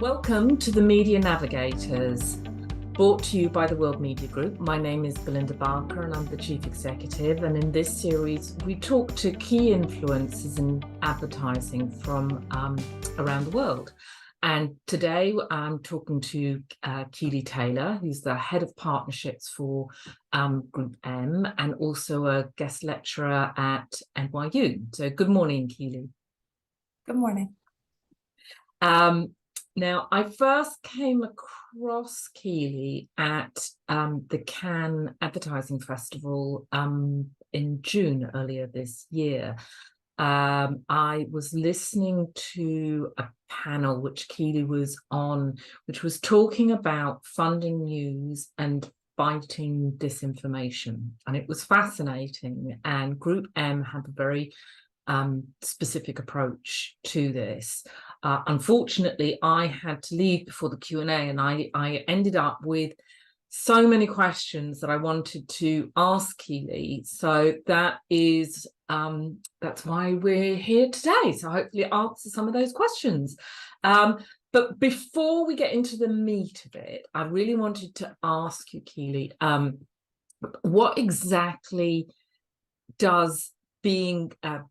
Welcome to the Media Navigators, brought to you by the World Media Group. My name is Belinda Barker and I'm the Chief Executive. And in this series, we talk to key influencers in advertising from around the world. And today I'm talking to Kieley Taylor, who's the Head of Partnerships for GroupM and also a guest lecturer at NYU. So good morning, Kieley. Good morning. Now, I first came across Kieley at the Cannes Advertising Festival in June earlier this year. I was listening to a panel which Kieley was on, which was talking about funding news and fighting disinformation. And it was fascinating. And GroupM had a very specific approach to this. Unfortunately, I had to leave before the Q&A, and I ended up with so many questions that I wanted to ask Kieley. So that's why we're here today. So hopefully answer some of those questions. But before we get into the meat of it, I really wanted to ask you, Kieley, what exactly does being a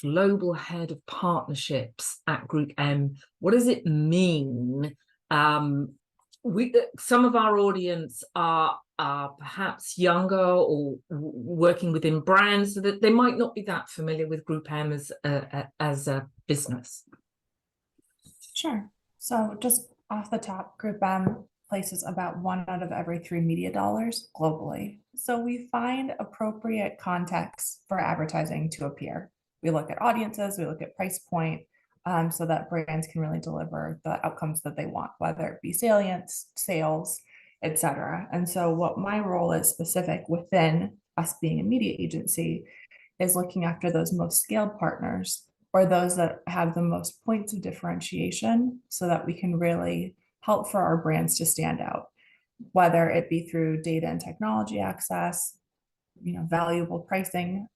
global head of partnerships at GroupM, what does it mean? Some of our audience are perhaps younger or working within brands, so that they might not be that familiar with GroupM as a business. Sure. So just off the top, GroupM places about 1 out of every 3 media dollars globally. So we find appropriate context for advertising to appear. We look at audiences, we look at price point, so that brands can really deliver the outcomes that they want, whether it be salience, sales, etc. And so what my role is specific within us being a media agency is looking after those most scaled partners or those that have the most points of differentiation so that we can really help for our brands to stand out, whether it be through data and technology access, valuable pricing,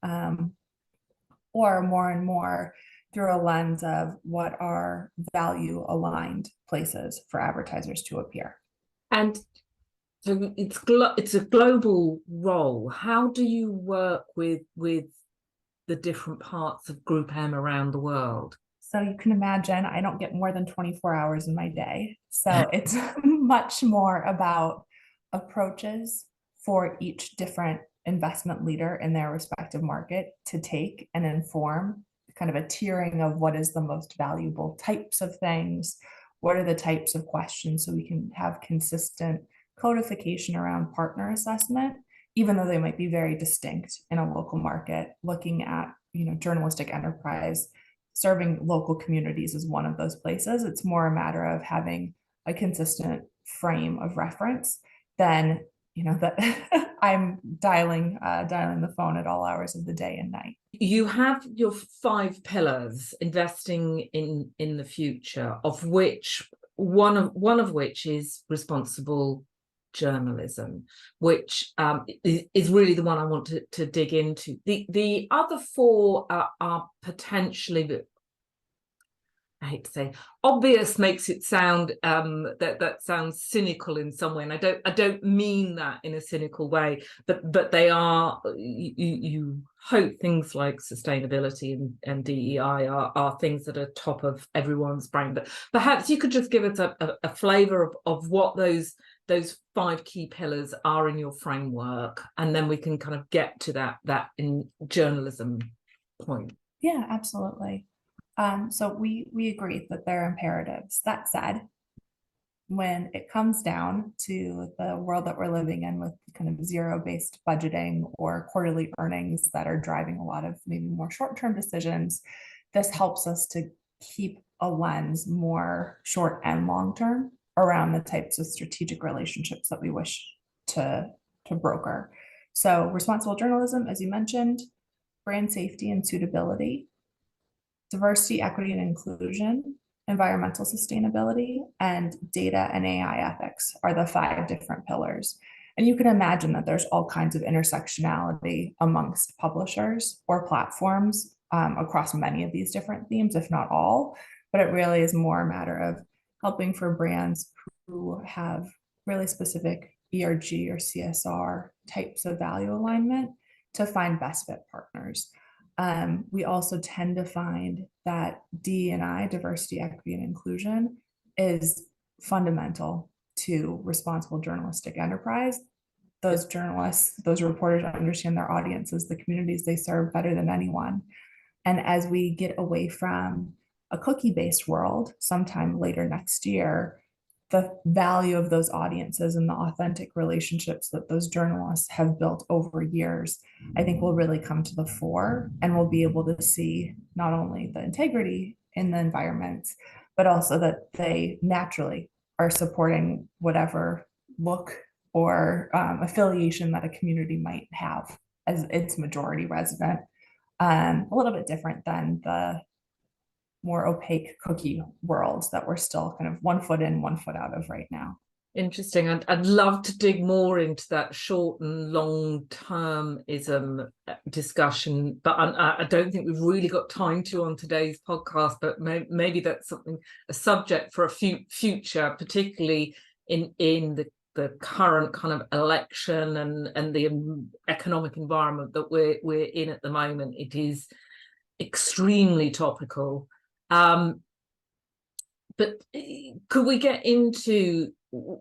or more and more through a lens of what are value aligned places for advertisers to appear. And so it's a global role. How do you work with the different parts of GroupM around the world? So you can imagine I don't get more than 24 hours in my day. So it's much more about approaches for each different investment leader in their respective market to take and inform kind of a tiering of what is the most valuable types of things, what are the types of questions, so we can have consistent codification around partner assessment, even though they might be very distinct in a local market. Looking at journalistic enterprise, serving local communities is one of those places. It's more a matter of having a consistent frame of reference than that I'm dialing the phone at all hours of the day and night. You have your 5 pillars, investing in the future, of which one of which is responsible journalism, which is really the one I want to dig into. The other 4 are potentially, I hate to say, obvious makes it sound that sounds cynical in some way, and I don't mean that in a cynical way, but they are. You hope things like sustainability and DEI are things that are top of everyone's brain. But perhaps you could just give us a flavour of what those 5 key pillars are in your framework, and then we can kind of get to that in journalism point. Yeah, absolutely. So we agree that they're imperatives. That said, when it comes down to the world that we're living in with kind of zero-based budgeting or quarterly earnings that are driving a lot of maybe more short-term decisions, this helps us to keep a lens more short and long-term around the types of strategic relationships that we wish to broker. So responsible journalism, as you mentioned, brand safety and suitability, diversity, equity, and inclusion, environmental sustainability, and data and AI ethics are the 5 different pillars. And you can imagine that there's all kinds of intersectionality amongst publishers or platforms across many of these different themes, if not all, but it really is more a matter of helping for brands who have really specific ERG or CSR types of value alignment to find best fit partners. We also tend to find that D&I, diversity, equity, and inclusion, is fundamental to responsible journalistic enterprise. Those journalists, those reporters understand their audiences, the communities they serve better than anyone. And as we get away from a cookie-based world sometime later next year, the value of those audiences and the authentic relationships that those journalists have built over years, I think will really come to the fore, and we'll be able to see not only the integrity in the environments, but also that they naturally are supporting whatever look or affiliation that a community might have as its majority resident. A little bit different than the more opaque cookie worlds that we're still kind of 1 foot in, 1 foot out of right now. Interesting. I'd love to dig more into that short and long termism discussion, but I don't think we've really got time to on today's podcast, but maybe that's a subject for a future, particularly in the current kind of election and the economic environment that we're in at the moment. It is extremely topical. But could we get into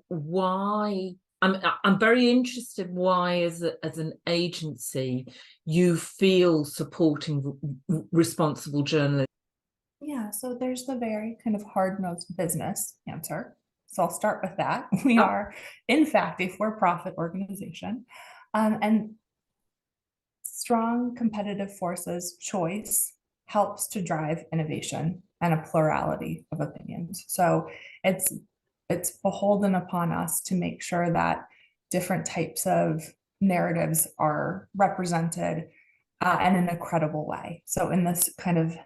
why? I'm very interested why, as an agency, you feel supporting responsible journalism. Yeah, so there's the very kind of hard-nosed business answer. So I'll start with that. We are, in fact, a for-profit organization, and strong competitive forces choice helps to drive innovation and a plurality of opinions. So it's beholden upon us to make sure that different types of narratives are represented and in a credible way. So in this kind of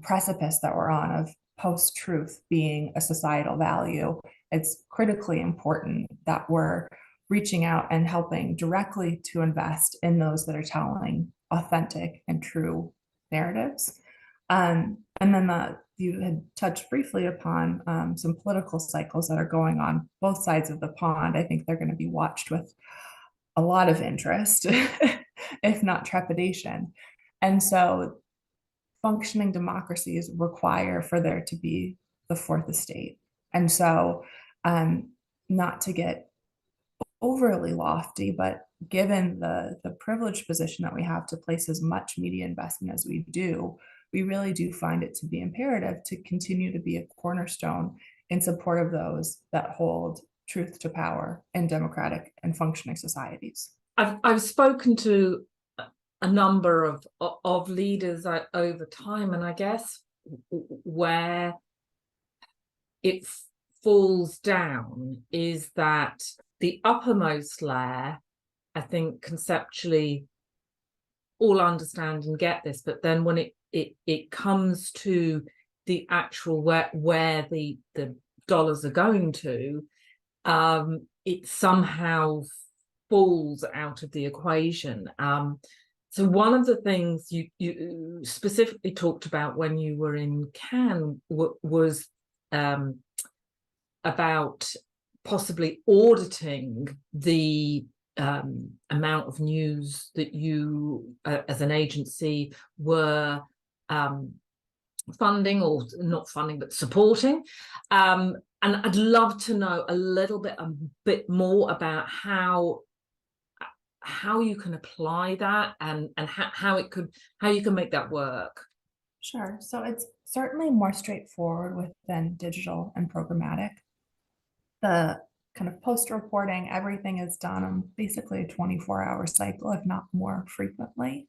precipice that we're on of post-truth being a societal value, it's critically important that we're reaching out and helping directly to invest in those that are telling authentic and true narratives. And then you had touched briefly upon some political cycles that are going on both sides of the pond. I think they're going to be watched with a lot of interest, if not trepidation. And so functioning democracies require for there to be the fourth estate. And so not to get overly lofty, but given the privileged position that we have to place as much media investment as we do, we really do find it to be imperative to continue to be a cornerstone in support of those that hold truth to power in democratic and functioning societies. I've spoken to a number of leaders over time, and I guess where it falls down is that the uppermost layer, I think conceptually all understand and get this, but then when it comes to the actual where the dollars are going to, it somehow falls out of the equation. So one of the things you specifically talked about when you were in Cannes was about possibly auditing the amount of news that you, as an agency, were funding, or not funding, but supporting. And I'd love to know a bit more about how you can apply that and how you can make that work. Sure. So it's certainly more straightforward within digital and programmatic. The kind of post reporting, everything is done on basically a 24-hour cycle, if not more frequently.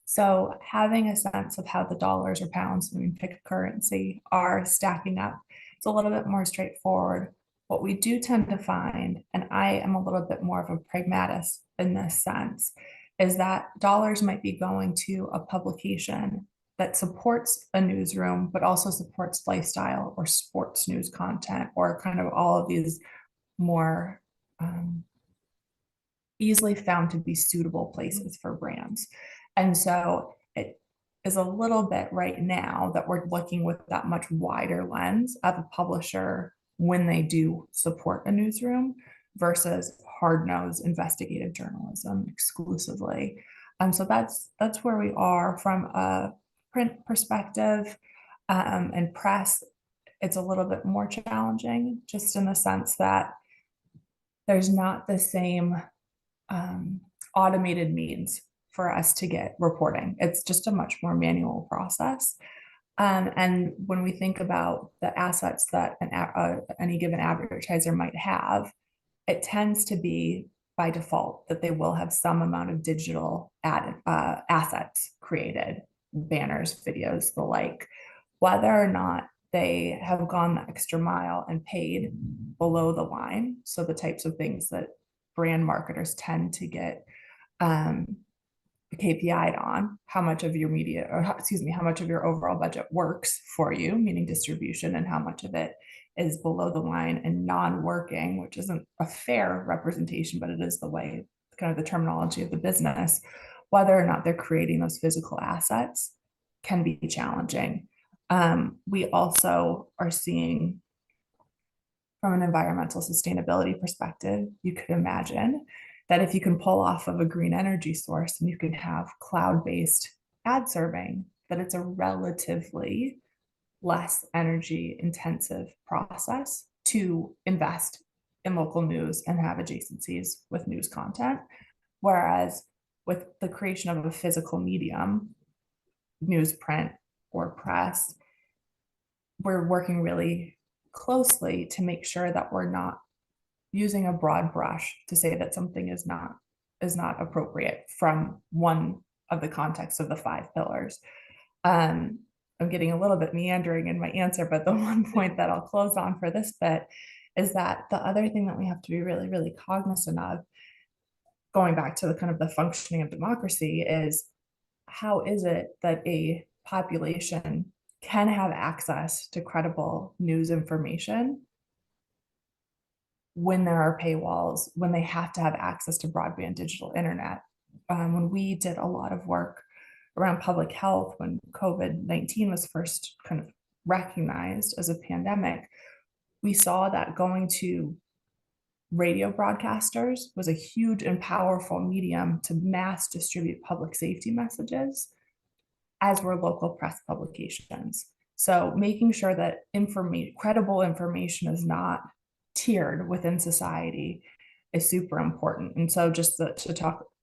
So having a sense of how the dollars or pounds, I mean, pick a currency, are stacking up, it's a little bit more straightforward. What we do tend to find, and I am a little bit more of a pragmatist in this sense, is that dollars might be going to a publication that supports a newsroom, but also supports lifestyle or sports news content, or kind of all of these more easily found to be suitable places for brands. And so it is a little bit right now that we're looking with that much wider lens of a publisher when they do support a newsroom versus hard-nosed investigative journalism exclusively. So that's where we are from a print perspective, and press. It's a little bit more challenging, just in the sense that there's not the same automated means for us to get reporting. It's just a much more manual process. And when we think about the assets that any given advertiser might have, it tends to be by default that they will have some amount of digital assets created, banners, videos, the like. Whether or not they have gone the extra mile and paid below the line, so the types of things that brand marketers tend to get KPI'd on, how much of your media, or excuse me, how much of your overall budget works for you, meaning distribution, and how much of it is below the line and non-working, which isn't a fair representation, but it is the way, kind of the terminology of the business. Whether or not they're creating those physical assets can be challenging. We also are seeing, from an environmental sustainability perspective, you could imagine that if you can pull off of a green energy source and you can have cloud-based ad serving, that it's a relatively less energy intensive process to invest in local news and have adjacencies with news content. Whereas with the creation of a physical medium, newsprint or press, we're working really closely to make sure that we're not using a broad brush to say that something is not appropriate from one of the contexts of the 5 pillars. I'm getting a little bit meandering in my answer, but the one point that I'll close on for this bit is that the other thing that we have to be really, really cognizant of, going back to the kind of the functioning of democracy, is how is it that a population can have access to credible news information when there are paywalls, when they have to have access to broadband digital internet. When we did a lot of work around public health, when COVID-19 was first kind of recognized as a pandemic, we saw that going to radio broadcasters was a huge and powerful medium to mass distribute public safety messages, as were local press publications. So making sure that credible information is not tiered within society is super important. And so just to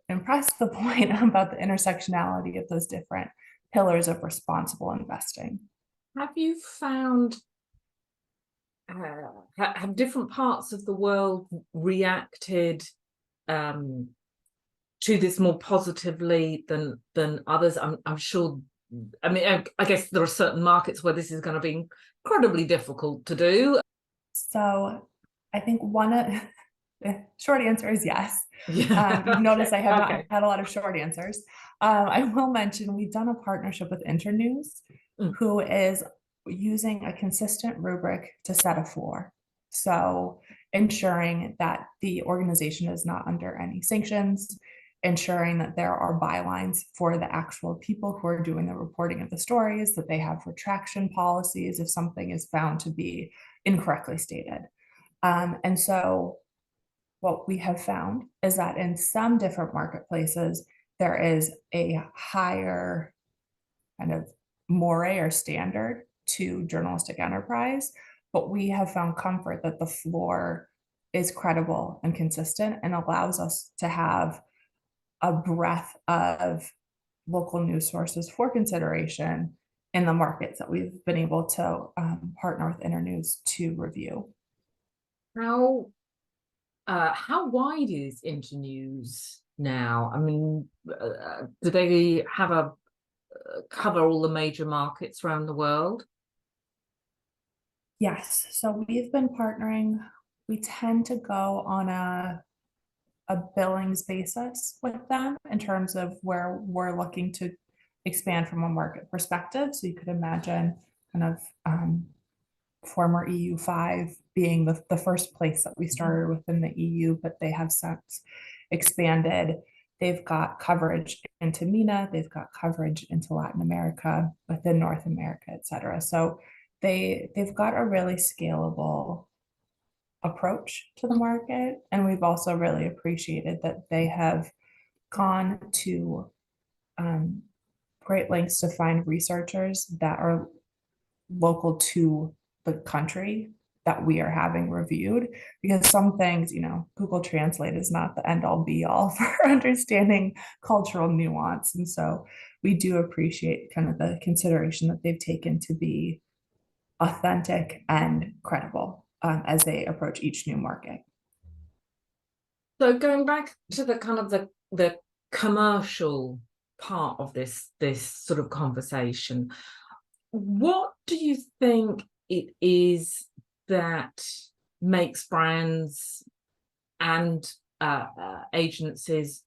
impress the point about the intersectionality of those different pillars of responsible investing. Have you found, have different parts of the world reacted to this more positively than others? I'm sure, I mean, I guess there are certain markets where this is going to be incredibly difficult to do. So I think the short answer is yes. Yeah. You've noticed I have not had a lot of short answers. I will mention we've done a partnership with Internews, who is using a consistent rubric to set a floor. So ensuring that the organization is not under any sanctions, ensuring that there are bylines for the actual people who are doing the reporting of the stories, that they have retraction policies if something is found to be incorrectly stated. And so what we have found is that in some different marketplaces, there is a higher kind of moray or standard to journalistic enterprise, but we have found comfort that the floor is credible and consistent and allows us to have a breadth of local news sources for consideration in the markets that we've been able to partner with Internews to review. How wide is Internews now? I mean, do they have a cover all the major markets around the world? Yes, so we've been partnering. We tend to go on a billings basis with them in terms of where we're looking to expand from a market perspective. So you could imagine kind of former EU5 being the first place that we started within the EU, but they have since expanded. They've got coverage into MENA, they've got coverage into Latin America, within North America, et cetera. So they've got a really scalable approach to the market, and we've also really appreciated that they have gone to great lengths to find researchers that are local to the country that we are having reviewed, because some things, Google Translate is not the end all be all for understanding cultural nuance. And so we do appreciate kind of the consideration that they've taken to be authentic and credible as they approach each new market. So going back to the kind of the commercial part of this sort of conversation, what do you think it is that makes brands and agencies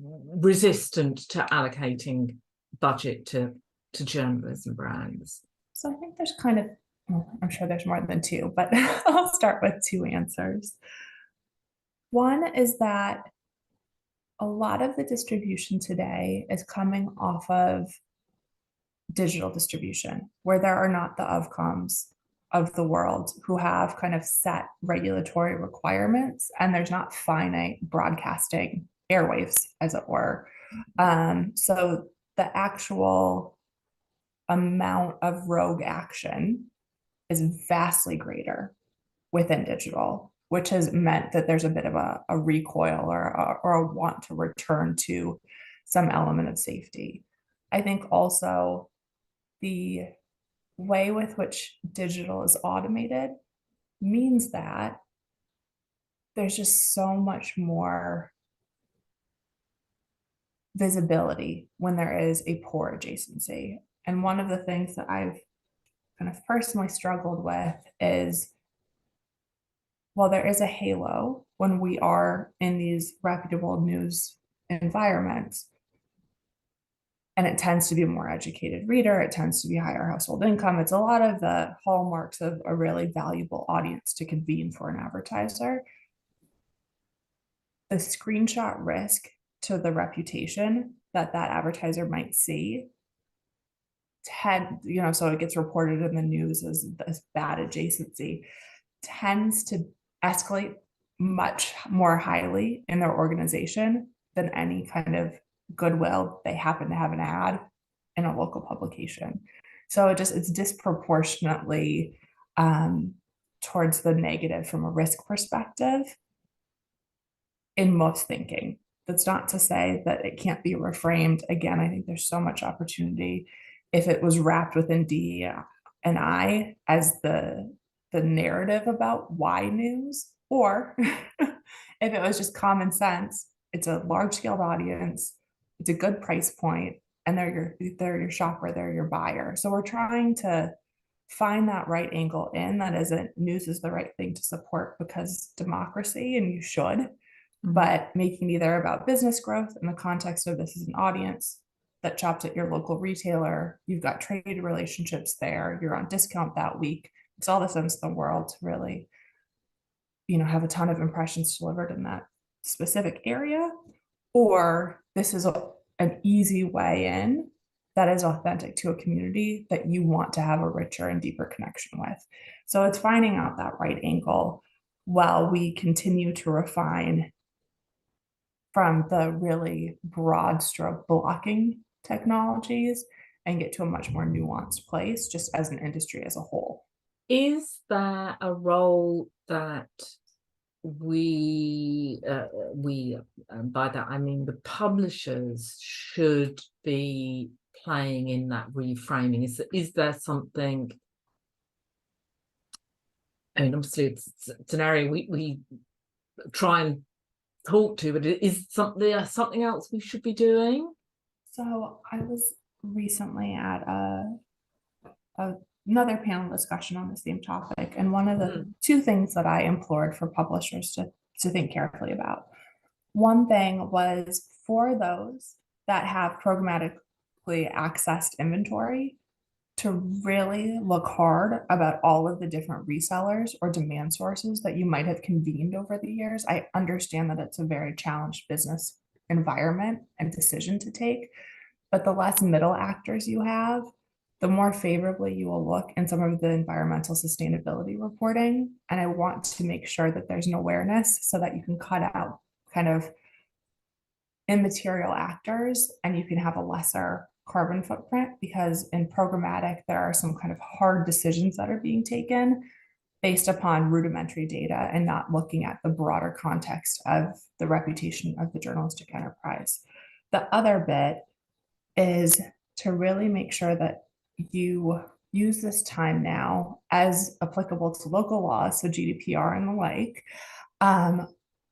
resistant to allocating budget to journalism brands? So I think there's kind of, well, I'm sure there's more than two, but I'll start with two answers. One is that a lot of the distribution today is coming off of digital distribution, where there are not the Ofcoms of the world who have kind of set regulatory requirements, and there's not finite broadcasting airwaves, as it were. So the actual amount of rogue action is vastly greater within digital, which has meant that there's a bit of a recoil or a want to return to some element of safety. I think also the way with which digital is automated means that there's just so much more visibility when there is a poor adjacency. And one of the things that I've kind of personally struggled with is, while there is a halo when we are in these reputable news environments, and it tends to be a more educated reader, it tends to be higher household income, it's a lot of the hallmarks of a really valuable audience to convene for an advertiser. The screenshot risk to the reputation that advertiser might see so it gets reported in the news as bad adjacency, tends to escalate much more highly in their organization than any kind of goodwill they happen to have an ad in a local publication. So it's disproportionately towards the negative from a risk perspective in most thinking. That's not to say that it can't be reframed. Again, I think there's so much opportunity if it was wrapped within DE&I as the narrative about why news, or if it was just common sense. It's a large-scale audience, it's a good price point, and they're your shopper, they're your buyer. So we're trying to find that right angle in that isn't news is the right thing to support because democracy, and you should, but making either about business growth in the context of this is an audience that shops at your local retailer, you've got trade relationships there, you're on discount that week. It's all the sense in the world to really, have a ton of impressions delivered in that specific area, or this is an easy way in that is authentic to a community that you want to have a richer and deeper connection with. So it's finding out that right angle while we continue to refine from the really broad stroke blocking technologies and get to a much more nuanced place just as an industry as a whole. Is there a role that we by that I mean the publishers should be playing in that reframing? Is there something? I mean, obviously it's an area we try and talk to, but is something else we should be doing? So I was recently at another panel discussion on the same topic, and one of the two things that I implored for publishers to think carefully about. One thing was for those that have programmatically accessed inventory to really look hard about all of the different resellers or demand sources that you might have convened over the years. I understand that it's a very challenged business environment and decision to take, but the less middle actors you have, the more favorably you will look in some of the environmental sustainability reporting. And I want to make sure that there's an awareness so that you can cut out kind of immaterial actors and you can have a lesser carbon footprint, because in programmatic, there are some kind of hard decisions that are being taken based upon rudimentary data and not looking at the broader context of the reputation of the journalistic enterprise. The other bit is to really make sure that you use this time now as applicable to local laws, so GDPR and the like,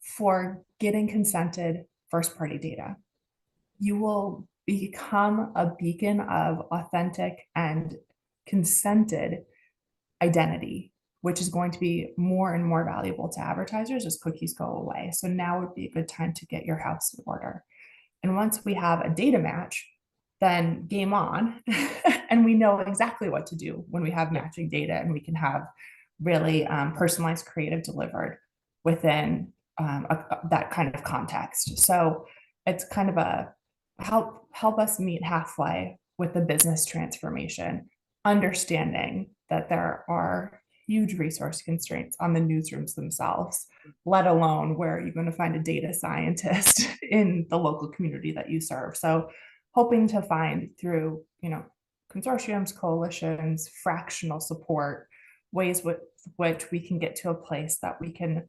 for getting consented first party data. You will become a beacon of authentic and consented identity, which is going to be more and more valuable to advertisers as cookies go away. So now would be a good time to get your house in order. And once we have a data match, then game on. And we know exactly what to do when we have matching data, and we can have really personalized creative delivered within that kind of context. So it's kind of a help us meet halfway with the business transformation, understanding that there are huge resource constraints on the newsrooms themselves, let alone where you're going to find a data scientist in the local community that you serve. So hoping to find through, consortiums, coalitions, fractional support, ways with which we can get to a place that we can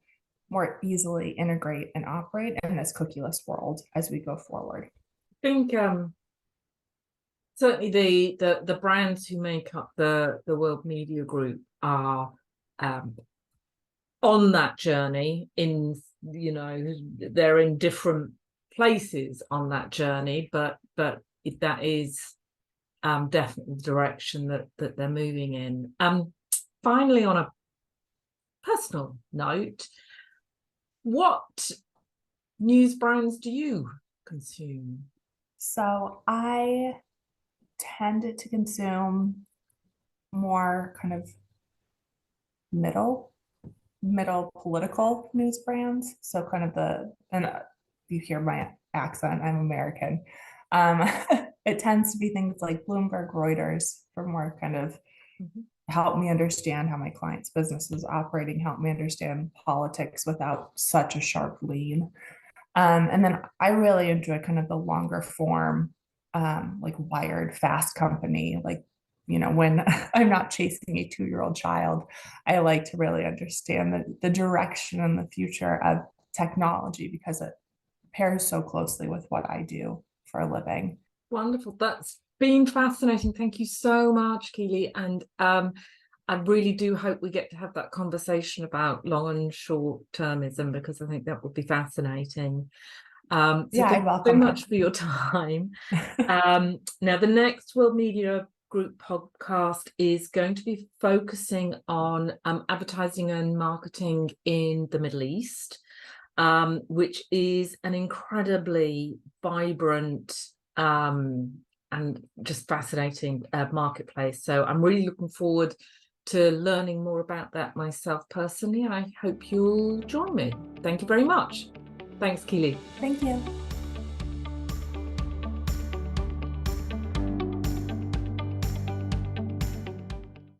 more easily integrate and operate in this cookieless world as we go forward. I think certainly the brands who make up the World Media Group are on that journey. They're in different places on that journey, but that is definitely the direction that they're moving in. Finally, on a personal note, what news brands do you consume? So I tend to consume more kind of middle political news brands. So kind of and you hear my accent, I'm American. It tends to be things like Bloomberg, Reuters, for more kind of help me understand how my client's business is operating, help me understand politics without such a sharp lean. And then I really enjoy kind of the longer form, like Wired, Fast Company, like, when I'm not chasing a 2-year-old child, I like to really understand the direction and the future of technology, because it pairs so closely with what I do for a living. Wonderful. That's been fascinating. Thank you so much, Kieley. And I really do hope we get to have that conversation about long and short termism, because I think that would be fascinating. So yeah, thank I'd you so welcome much for your time. Now, the next World Media Group podcast is going to be focusing on advertising and marketing in the Middle East, which is an incredibly vibrant and just fascinating marketplace. So I'm really looking forward to learning more about that myself personally, and I hope you'll join me. Thank you very much. Thanks, Kieley. Thank you.